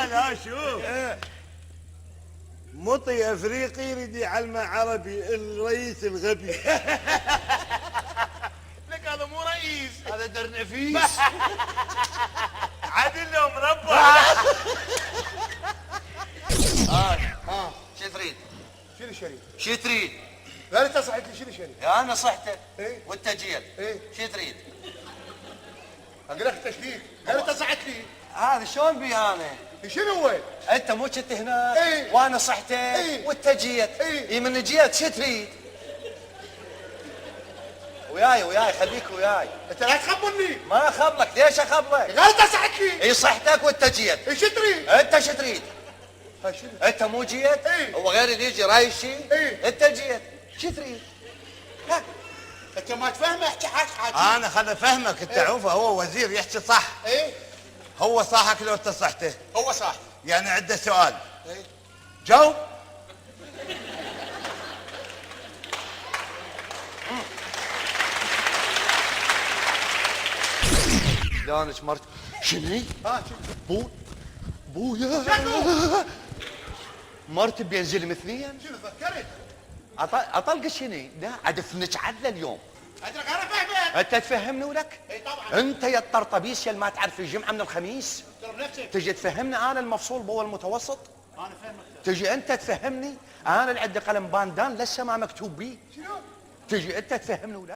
لا شوف، مطي افريقي يريد يعلمه عربي، الرئيس الغبي. لك هذا مو رئيس، هذا درنفيس. عدل لو مربع. شو تريد؟ شنو شريف؟ شو تريد؟ لا انت صحيت لي شنو شريف؟ يا انا صحتك إيه؟ وانت جيت. إيه؟ شو تريد؟ اقول لك تشديد، لا انت صحت لي. هذا شلون بي انا؟ شنو هو؟ انت مو كنت هناك إيه؟ وانا صحتك إيه؟ وانت جيت. إيه؟ اي من جيت شو تريد؟ وياي خليك وياي. انت لا تخبرني. ما اخبرك، ليش اخبرك؟ لا انت صحت لي. اي صحتك وانت جيت. ايش تريد؟ انت شو تريد؟ ها شنو؟ انت مو جيت؟ إيه؟ هو غير اللي يجي راي الشيء؟ إيه؟ انت جيت، شو تريد؟ ها؟ انت ما تفهم احكي حاجه. انا خل افهمك، التعوفه هو وزير يحكي صح. ايه؟ هو صاحك لو انت صحته، هو صح. يعني عنده سؤال. ايه؟ جاوب. لانك مرت شنو؟ ها شنو؟ بويا شنو؟ مرت بينزل مثنيا. شنو فكرت؟ اطلق شنو؟ لا عدفنك عدل اليوم. ادرك انا فاهمك. انت تفهمني ولك؟ اي طبعا. انت يا الطرطبيس يا اللي ما تعرف الجمعه من الخميس. احترم نفسك. تجي تفهمني انا المفصول بو المتوسط؟ انا فاهمك. تجي انت تفهمني انا اللي عندي قلم باندان لسه ما مكتوب بيه؟ شنو؟ تجي انت تفهمني ولك؟